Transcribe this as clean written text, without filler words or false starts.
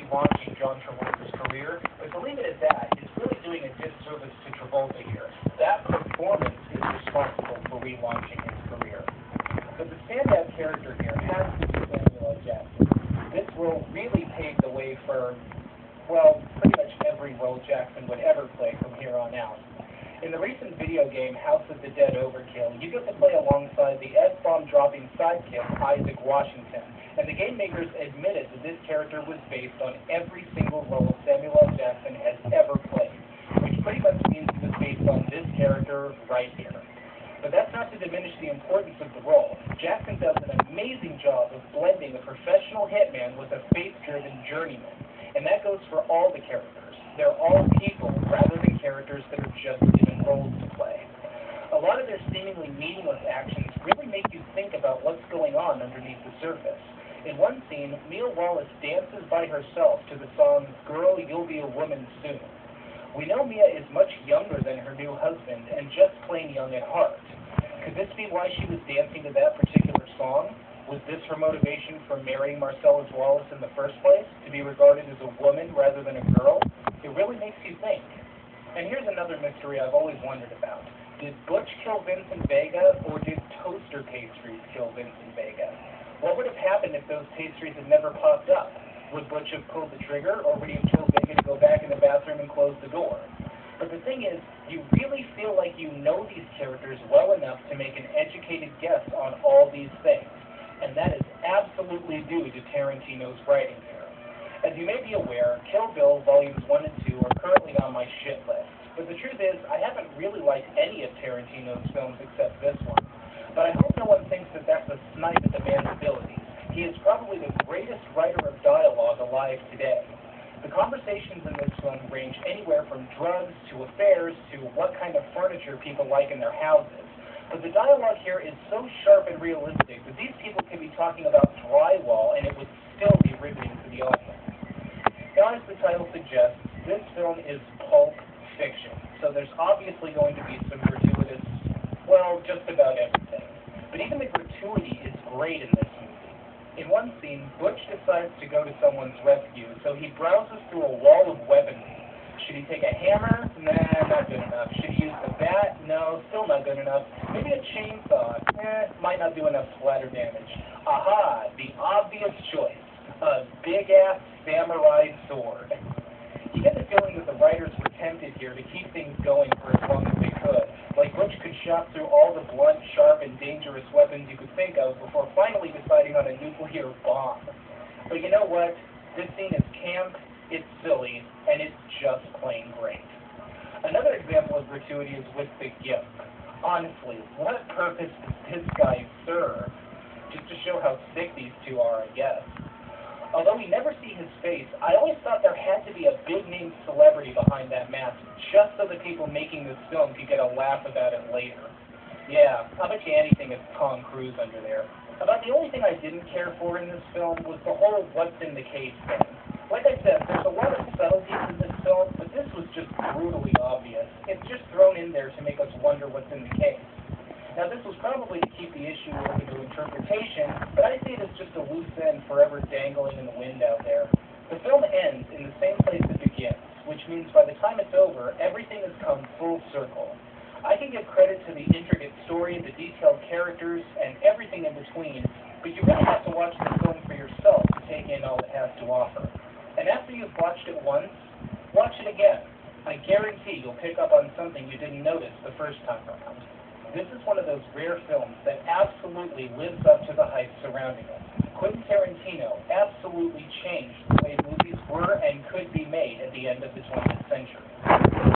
relaunching John Travolta's career, but to leave it at that is really doing a disservice to Travolta here. That performance is responsible for relaunching his career. But the standout character here has to be Samuel L. Jackson. This role really paved the way for, well, pretty much every role Jackson would ever play from here on out. In the recent video game House of the Dead Overkill, you get to play alongside the F-bomb dropping sidekick Isaac Washington, and the game makers admitted that this character was based on every single role Samuel L. Jackson has ever played, which pretty much means it was based on this character right here. But that's not to diminish the importance of the role. Jackson does an amazing job of blending a professional hitman with a faith-driven journeyman, and that goes for all the characters. They're all people rather than characters that are just given roles to play. A lot of their seemingly meaningless actions really make you think about what's going on underneath the surface. In one scene, Mia Wallace dances by herself to the song "Girl, You'll Be a Woman Soon." We know Mia is much younger than her new husband and just plain young at heart. Could this be why she was dancing to that particular song? Was this her motivation for marrying Marcellus Wallace in the first place, to be regarded as a woman rather than a girl? It really makes you think. And here's another mystery I've always wondered about. Did Butch kill Vincent Vega, or did toaster pastries kill Vincent Vega? What would have happened if those pastries had never popped up? Would Butch have pulled the trigger, or would he have told Vega to go back in the bathroom and close the door? But the thing is, you really feel like you know these characters well enough to make an educated guess on all these things. And that is absolutely due to Tarantino's writing here. As you may be aware, Kill Bill Volumes 1 and 2 are currently on my shit list. But the truth is, I haven't really liked any of Tarantino's films except this one. But I hope no one thinks that that's a snipe at the man's abilities. He is probably the greatest writer of dialogue alive today. The conversations in this film range anywhere from drugs to affairs to what kind of furniture people like in their houses. But the dialogue here is so sharp and realistic that these people could be talking about drywall and it would still be riveting to the audience. Now, as the title suggests, this film is pulp fiction, so there's obviously going to be some gratuitous, well, just about everything. But even the gratuity is great in this movie. In one scene, Butch decides to go to someone's rescue, so he browses through a wall of weaponry. Should he take a hammer? Nah, not good enough. Should he use a bat? No, still not good enough. Maybe a chainsaw? Might not do enough splatter damage. Aha, the obvious choice. A big-ass samurai sword. You get the feeling that the writers were tempted here to keep things going for as long as they could. Like Butch could shop through all the blunt, sharp, and dangerous weapons you could think of before finally deciding on a nuclear bomb. But you know what? This scene is camp, it's silly, and it's just plain great. Another example of gratuity is with the gift. Honestly, what purpose does this guy serve? Just to show how sick these two are, I guess. Although we never see his face, I always thought there had to be a big-name celebrity behind that mask, just so the people making this film could get a laugh about it later. Yeah, I'll bet you anything it's Tom Cruise under there. About the only thing I didn't care for in this film was the whole what's in the case thing. Like I said, there's a lot of subtleties in this film, but this was just brutally obvious. It's just thrown in there to make us wonder what's in the case. Now, this was probably to keep the issue open to interpretation, but I see it as just a loose end forever dangling in the wind out there. The film ends in the same place it begins, which means by the time it's over, everything has come full circle. I can give credit to the intricate story, the detailed characters, and everything in between, but you really have to watch the film for yourself to take in all it has to offer. And after you've watched it once, watch it again. I guarantee you'll pick up on something you didn't notice the first time around. This is one of those rare films that absolutely lives up to the hype surrounding it. Quentin Tarantino absolutely changed the way movies were and could be made at the end of the 20th century.